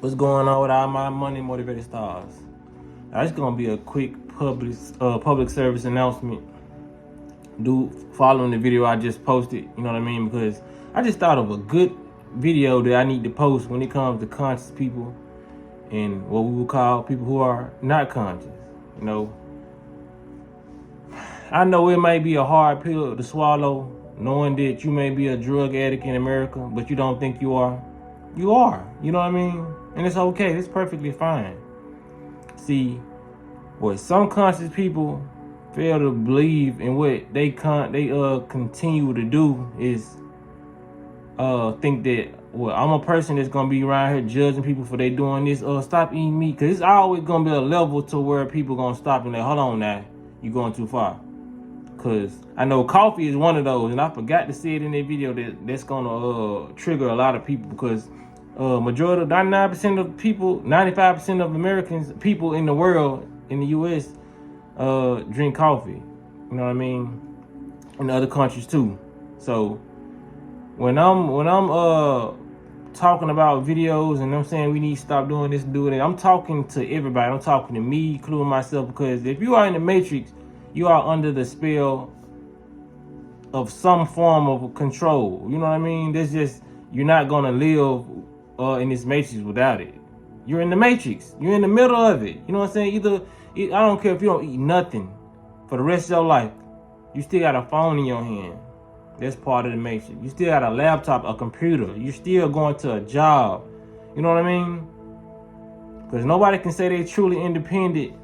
What's going on with all my money motivated stars? Now, it's gonna be a quick public service announcement. Following the video I just posted, you know what I mean? Because I just thought of a good video that I need to post when it comes to conscious people and what we would call people who are not conscious. You know, I know it may be a hard pill to swallow, knowing that you may be a drug addict in America, but you don't think you are. You are. You know what I mean? And it's okay. It's perfectly fine. See, what some conscious people fail to believe in what they continue to do is think that, well, I'm a person that's gonna be around here judging people for they doing this, stop eating meat, because it's always gonna be a level to where people gonna stop and like, hold on now, you going too far. Because I know coffee is one of those, and I forgot to say it in that video that's gonna trigger a lot of people, because majority of 99% of people, 95% of Americans, people in the world, in the US, drink coffee. You know what I mean? In other countries too. So when I'm talking about videos and I'm saying we need to stop doing this and doing that, I'm talking to everybody. I'm talking to me, including myself, because if you are in the matrix, you are under the spell of some form of control. You know what I mean? There's just, you're not gonna live in this matrix without it. You're in the matrix. You're in the middle of it. You know what I'm saying? I don't care if you don't eat nothing for the rest of your life. You still got a phone in your hand. That's part of the matrix. You still got a laptop, a computer. You're still going to a job. You know what I mean? Because nobody can say they're truly independent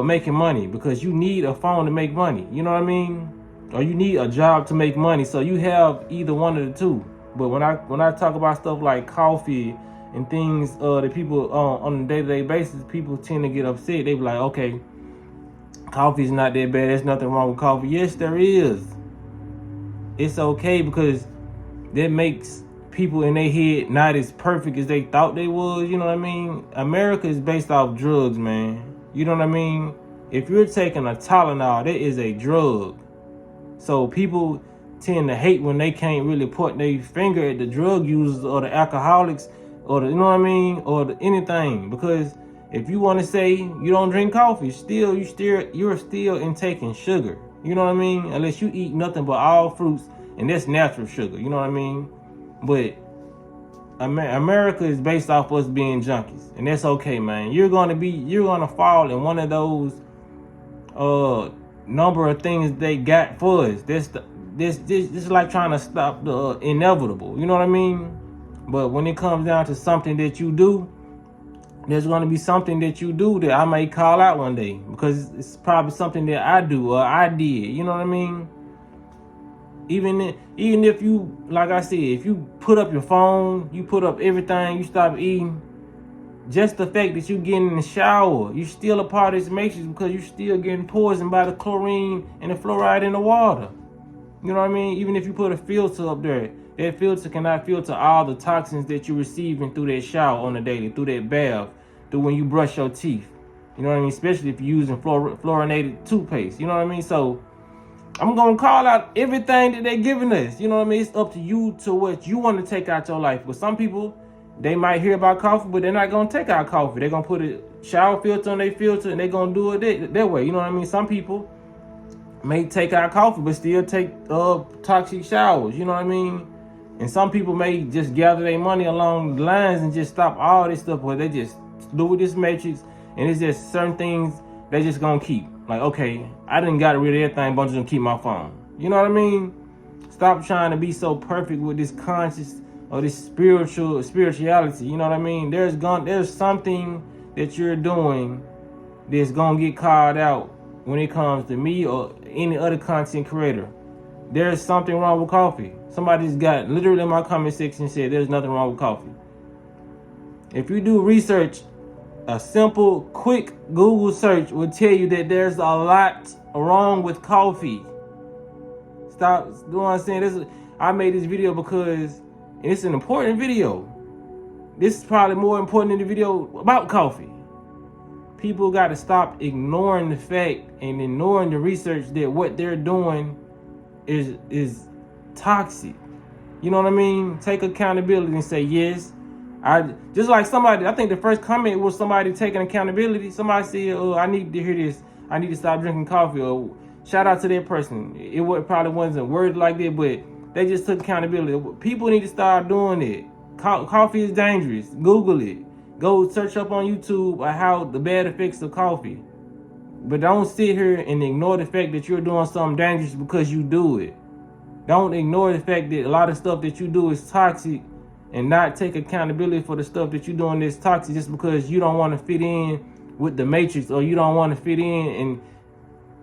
making money, because you need a phone to make money. You know what I mean? Or you need a job to make money. So you have either one of the two. But when I talk about stuff like coffee and things that people on a day-to-day basis, people tend to get upset. They be like, okay, coffee's not that bad. There's nothing wrong with coffee. Yes, there is. It's okay, because that makes people in their head not as perfect as they thought they was. You know what I mean? America is based off drugs, man. You know what I mean? If you're taking a Tylenol, that is a drug. So people tend to hate when they can't really put their finger at the drug users or the alcoholics or the, you know what I mean, or anything. Because if you want to say you don't drink coffee, you're still intaking sugar. You know what I mean? Unless you eat nothing but all fruits, and that's natural sugar. You know what I mean? But America is based off us being junkies, and that's okay, man. You're gonna fall in one of those number of things they got for us. This is like trying to stop the inevitable. You know what I mean? But when it comes down to something that you do, there's going to be something that you do that I may call out one day, because it's probably something that I do or I did. You know what I mean? Even if you, like I said, if you put up your phone, you put up everything, you stop eating, just the fact that you get in the shower, you're still a part of this matrix, because you're still getting poisoned by the chlorine and the fluoride in the water. You know what I mean? Even if you put a filter up there, that filter cannot filter all the toxins that you're receiving through that shower on the daily, through that bath, through when you brush your teeth. You know what I mean? Especially if you're using fluorinated toothpaste. You know what I mean? So I'm going to call out everything that they're giving us. You know what I mean? It's up to you to what you want to take out your life. But some people, they might hear about coffee, but they're not going to take out coffee. They're going to put a shower filter on their filter, and they're going to do it that way. You know what I mean? Some people may take out coffee, but still take toxic showers. You know what I mean? And some people may just gather their money along the lines and just stop all this stuff, but they just do with this matrix, and it's just certain things they just gonna keep. Like, okay, I didn't got rid of everything, but I'm just gonna keep my phone. You know what I mean? Stop trying to be so perfect with this conscious or this spirituality. You know what I mean? There's something that you're doing that's gonna get called out when it comes to me or any other content creator. There's something wrong with coffee. Somebody's got literally in my comment section said there's nothing wrong with coffee. If you do research, a simple, quick Google search will tell you that there's a lot wrong with coffee. Stop, you know what I'm saying? I made this video because it's an important video. This is probably more important than the video about coffee. People got to stop ignoring the fact and ignoring the research that what they're doing is toxic. You know what I mean? Take accountability and say, yes, I just like somebody, I think the first comment was somebody taking accountability. Somebody said, "Oh, I need to hear this. I need to stop drinking coffee." Or shout out to that person. It probably wasn't worded like that, but they just took accountability. People need to start doing it. Coffee is dangerous. Google it. Go search up on YouTube how the bad effects of coffee. But don't sit here and ignore the fact that you're doing something dangerous because you do it. Don't ignore the fact that a lot of stuff that you do is toxic, and not take accountability for the stuff that you're doing that's toxic just because you don't want to fit in with the matrix, or you don't want to fit in and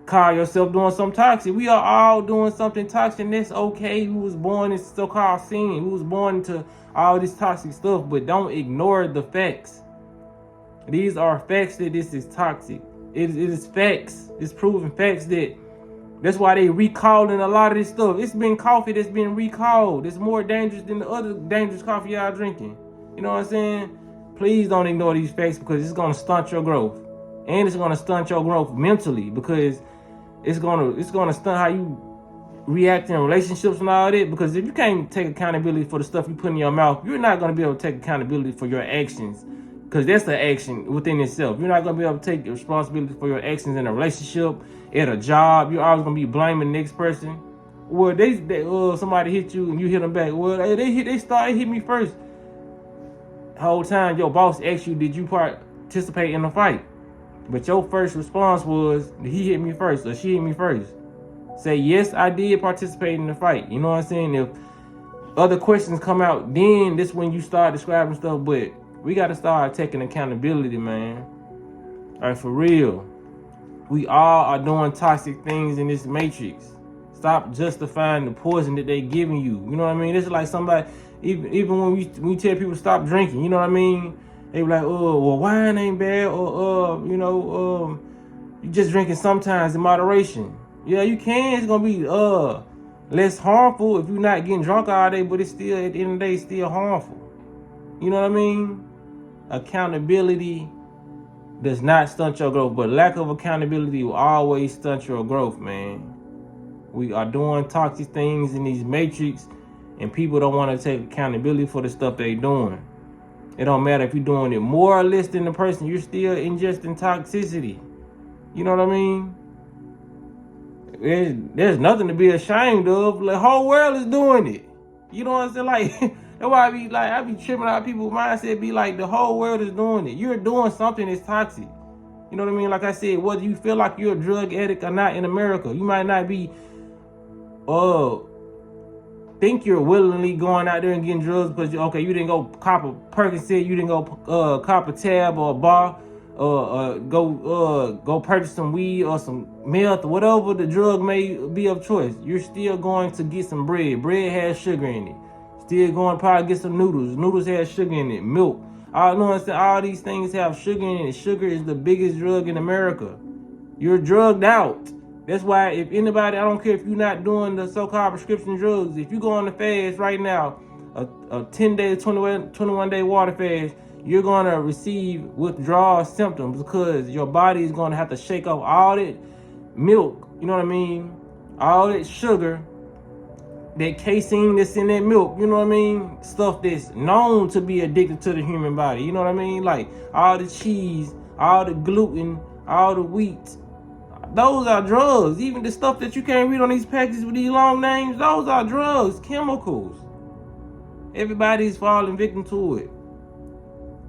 call yourself doing something toxic. We are all doing something toxic, and that's okay. We was born in so-called sin. We was born into all this toxic stuff, but don't ignore the facts. These are facts that this is toxic. It is facts. It's proven facts that that's why they recalling a lot of this stuff. It's been coffee that's been recalled. It's more dangerous than the other dangerous coffee y'all drinking. You know what I'm saying? Please don't ignore these facts, because it's gonna stunt your growth, and it's gonna stunt your growth mentally, because it's gonna stunt how you react in relationships and all that. Because if you can't take accountability for the stuff you put in your mouth, you're not gonna be able to take accountability for your actions. Because that's the action within itself. You're not going to be able to take responsibility for your actions in a relationship, at a job. You're always going to be blaming the next person. Well, somebody hit you and you hit them back. Well, they started hitting me first. The whole time your boss asked you, did you participate in the fight? But your first response was, he hit me first or she hit me first. Say, yes, I did participate in the fight. You know what I'm saying? If other questions come out, then that's when you start describing stuff. But we got to start taking accountability, man. All right, for real. We all are doing toxic things in this matrix. Stop justifying the poison that they giving you. You know what I mean? It's like somebody, even when we tell people stop drinking, you know what I mean? They be like, oh, well, wine ain't bad, or you just drinking sometimes in moderation. Yeah, you can. It's gonna be less harmful if you're not getting drunk all day, but it's still, at the end of the day, it's still harmful. You know what I mean? Accountability does not stunt your growth, but lack of accountability will always stunt your growth, man. We are doing toxic things in these matrix, and people don't want to take accountability for the stuff they doing. It don't matter if you're doing it more or less than the person, you're still ingesting toxicity. You know what I mean? There's nothing to be ashamed of. The whole world is doing it. You know what I'm saying? Like, that's why I be tripping out people's mindset. Be like, the whole world is doing it. You're doing something that's toxic. You know what I mean? Like I said, whether you feel like you're a drug addict or not in America, you might not be, think you're willingly going out there and getting drugs because, okay, you didn't go cop a Percocet, you didn't go cop a tab or a bar, go purchase some weed or some meth or whatever the drug may be of choice. You're still going to get some bread. Bread has sugar in it. Still going to probably get some noodles. Noodles have sugar in it. Milk. All these things have sugar in it. Sugar is the biggest drug in America. You're drugged out. That's why if anybody, I don't care if you're not doing the so-called prescription drugs, if you go on the fast right now, a 10-day, 21-day water fast, you're going to receive withdrawal symptoms because your body is going to have to shake off all that milk, you know what I mean? All that sugar, that casein that's in that milk, you know what I mean? Stuff that's known to be addicted to the human body, you know what I mean? Like all the cheese, all the gluten, all the wheat. Those are drugs. Even the stuff that you can't read on these packages with these long names, those are drugs, chemicals. Everybody's falling victim to it.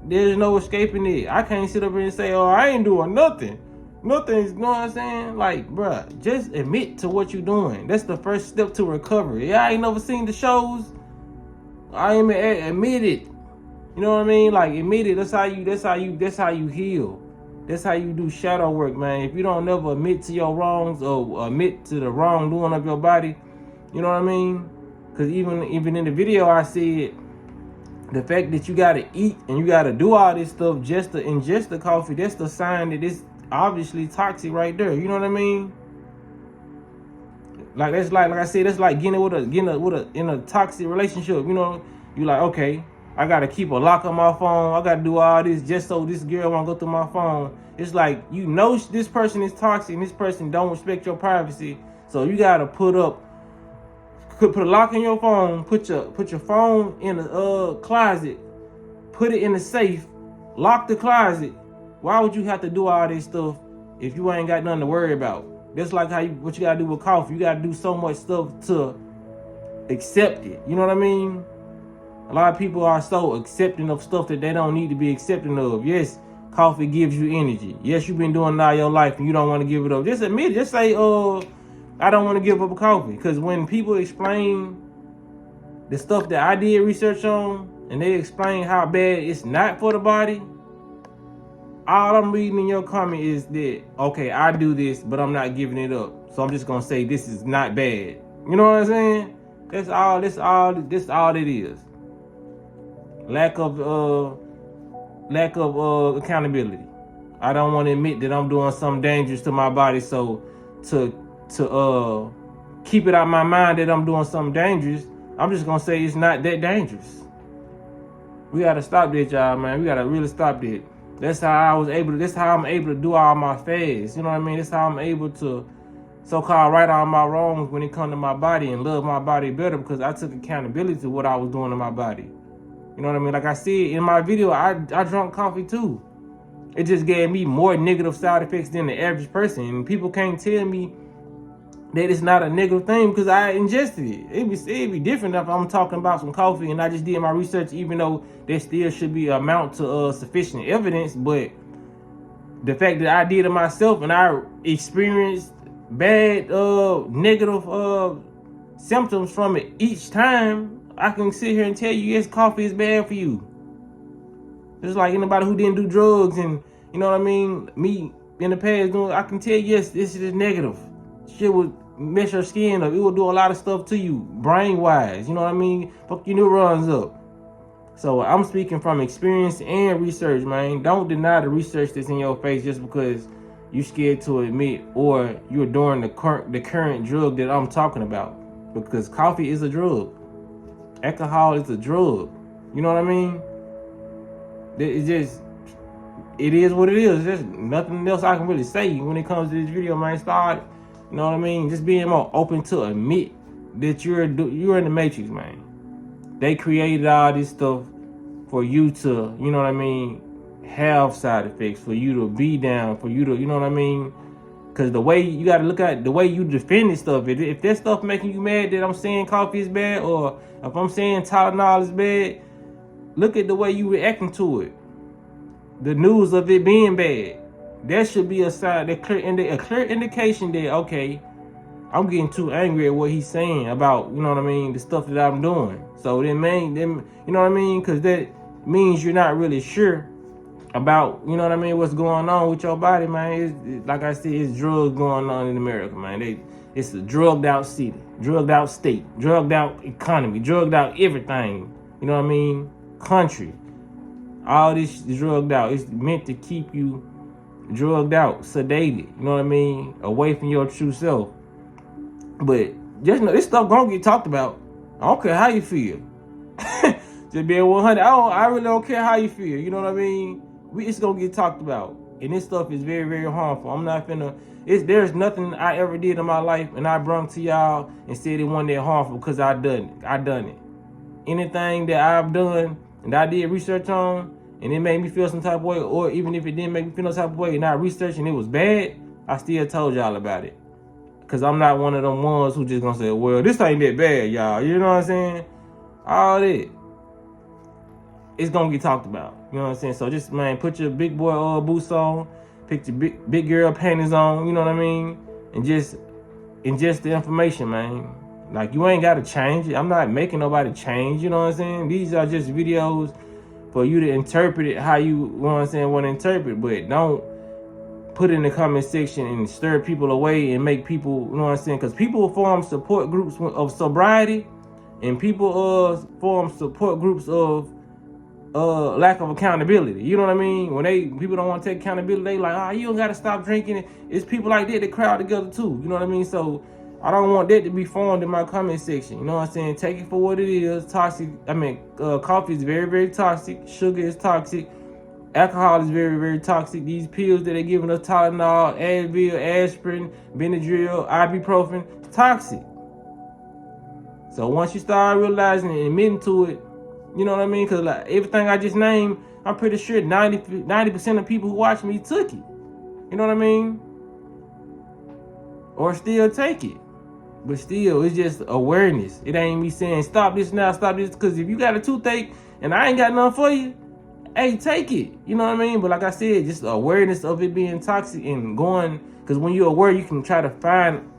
There's no escaping it. I can't sit up here and say, oh, I ain't doing nothing. Nothing's, you know what I'm saying? Like, bruh, just admit to what you're doing. That's the first step to recovery. Yeah, I ain't never seen the shows. I ain't admit it. You know what I mean? Like, admit it. That's how you heal. That's how you do shadow work, man. If you don't never admit to your wrongs or admit to the wrongdoing of your body, you know what I mean? Because even in the video I said, the fact that you gotta eat and you gotta do all this stuff just to ingest the coffee, that's the sign that it's obviously toxic right there. You know what I mean? Like that's like I said, that's like getting in a toxic relationship. You know, you like, okay, I gotta keep a lock on my phone. I gotta do all this just so this girl won't go through my phone. It's like, you know, this person is toxic and this person don't respect your privacy. So you gotta put a lock in your phone. Put your phone in a closet. put it in the safe, lock the closet. Why would you have to do all this stuff if you ain't got nothing to worry about? That's like what you gotta do with coffee. You gotta do so much stuff to accept it. You know what I mean? A lot of people are so accepting of stuff that they don't need to be accepting of. Yes, coffee gives you energy. Yes, you've been doing it all your life and you don't want to give it up. Just admit it. Just say, I don't want to give up a coffee. Because when people explain the stuff that I did research on and they explain how bad it's not for the body, all I'm reading in your comment is that, okay, I do this, but I'm not giving it up. So I'm just going to say this is not bad. You know what I'm saying? That's all it is. Lack of accountability. I don't want to admit that I'm doing something dangerous to my body, so to keep it out of my mind that I'm doing something dangerous, I'm just gonna say it's not that dangerous. We gotta stop that, y'all, man. We gotta really stop that. That's how I'm able to do all my fasts. You know what I mean? That's how I'm able to so-called right all my wrongs when it comes to my body and love my body better, because I took accountability to what I was doing to my body. You know what I mean? Like I said in my video, I drank coffee too. It just gave me more negative side effects than the average person. And people can't tell me that it's not a negative thing because I ingested it. It'd be different if I'm talking about some coffee and I just did my research, even though there still should be amount to sufficient evidence. But the fact that I did it myself and I experienced bad negative symptoms from it each time, I can sit here and tell you, yes, coffee is bad for you. Just like anybody who didn't do drugs and, you know what I mean, me in the past, I can tell you, yes, this is negative. Shit would mess your skin up. It will do a lot of stuff to you, brain-wise. You know what I mean? Fuck your neurons up. So I'm speaking from experience and research, man. Don't deny the research that's in your face just because you're scared to admit or you're doing the current drug that I'm talking about. Because coffee is a drug. Alcohol is a drug. You know what I mean? It is what it is. There's nothing else I can really say when it comes to this video, man. Start, you know what I mean? Just being more open to admit that you're in the matrix, man. They created all this stuff for you to, you know what I mean, have side effects, for you to be down, for you to, you know what I mean? Because the way you got to look at the way you defend this stuff, if that stuff making you mad that I'm saying coffee is bad, or if I'm saying Tylenol is bad, look at the way you reacting to it. The news of it being bad. That should be a sign, a clear indication that, okay, I'm getting too angry at what he's saying about, you know what I mean, the stuff that I'm doing. So then, you know what I mean? Because that means you're not really sure about, you know what I mean, what's going on with your body, man. Like I said, it's drugs going on in America, man. It's a drugged out city, drugged out state, drugged out economy, drugged out everything. You know what I mean? Country. All this is drugged out. It's meant to keep you drugged out, sedated, you know what I mean? Away from your true self. But just know this stuff gonna get talked about. I don't care how you feel. Just being 100. I really don't care how you feel. You know what I mean? It's gonna get talked about. And this stuff is very, very harmful. I'm not finna. There's nothing I ever did in my life and I brought to y'all and said it wasn't that harmful because I done it. Anything that I've done and I did research on and it made me feel some type of way, or even if it didn't make me feel no type of way and I researched and it was bad, I still told y'all about it. Because I'm not one of them ones who just gonna say, well, this ain't that bad, y'all. You know what I'm saying? All that. It's gonna get talked about. You know what I'm saying? So just, man, put your big boy boots on, put your big girl panties on, you know what I mean? And just ingest the information, man. Like, you ain't gotta change it. I'm not making nobody change, you know what I'm saying? These are just videos for you to interpret it how you know what I'm saying, want to interpret, but don't put it in the comment section and stir people away and make people, you know what I'm saying? Because people form support groups of sobriety, and people form support groups of lack of accountability. You know what I mean? When people don't want to take accountability, they like, you don't got to stop drinking. It's people like that crowd together too. You know what I mean? So I don't want that to be formed in my comment section. You know what I'm saying? Take it for what it is. Toxic. Coffee is very, very toxic. Sugar is toxic. Alcohol is very, very toxic. These pills that they're giving us, Tylenol, Advil, aspirin, Benadryl, ibuprofen, it's toxic. So once you start realizing and admitting to it, You know what I mean? Because like everything I just named, I'm pretty sure 90% of people who watch me took it. You know what I mean? Or still take it. But still, it's just awareness. It ain't me saying stop this now, stop this. Because if you got a toothache and I ain't got nothing for you, hey, take it. You know what I mean? But like I said, just awareness of it being toxic and going. Because when you're aware, you can try to find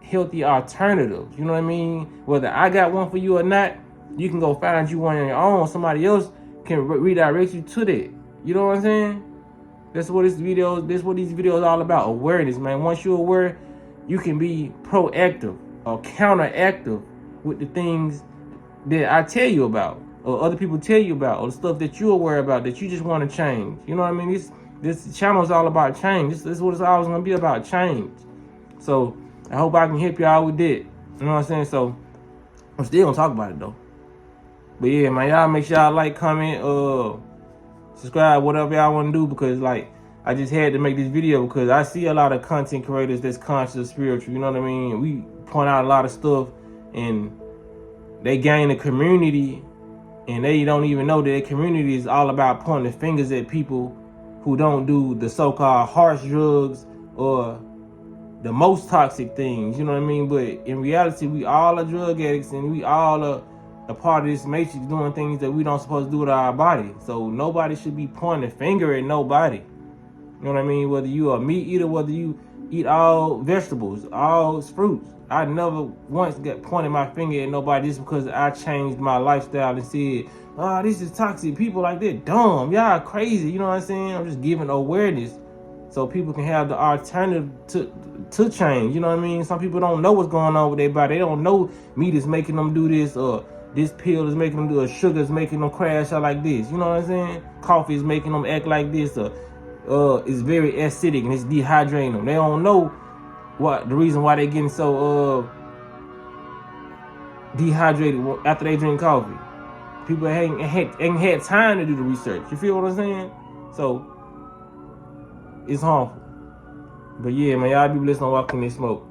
healthy alternatives. You know what I mean? Whether I got one for you or not, you can go find you one on your own. Somebody else can redirect you to that. You know what I'm saying? That's what these videos all about. Awareness, man. Once you're aware, you can be proactive or counteractive with the things that I tell you about, or other people tell you about, or the stuff that you're aware about that you just want to change. You know what I mean? This channel is all about change. This is what it's always gonna be about, change. So I hope I can help y'all with that. You know what I'm saying? So I'm still gonna talk about it though. But yeah, man, y'all make sure y'all like, comment, subscribe, whatever y'all want to do, because like I just had to make this video because I see a lot of content creators that's conscious, spiritual. You know what I mean? We point out a lot of stuff and they gain a community and they don't even know that their community is all about pointing fingers at people who don't do the so-called harsh drugs or the most toxic things. You know what I mean? But in reality, we all are drug addicts and we all are a part of this matrix doing things that we don't supposed to do to our body. So nobody should be pointing a finger at nobody. You know what I mean? Whether you are a meat eater, whether you eat all vegetables, all fruits. I never once got pointed my finger at nobody just because I changed my lifestyle and said, oh, this is toxic. People like that dumb. Y'all crazy. You know what I'm saying? I'm just giving awareness so people can have the alternative to change. You know what I mean? Some people don't know what's going on with their body. They don't know meat is making them do this, or this pill is making them do it, sugar is making them crash out like this. You know what I'm saying? Coffee is making them act like this, or it's very acidic and it's dehydrating them. They don't know what the reason why they're getting so dehydrated after they drink coffee. People ain't had time to do the research. You feel what I'm saying? So it's harmful. But yeah, man, y'all be listening, walking this smoke.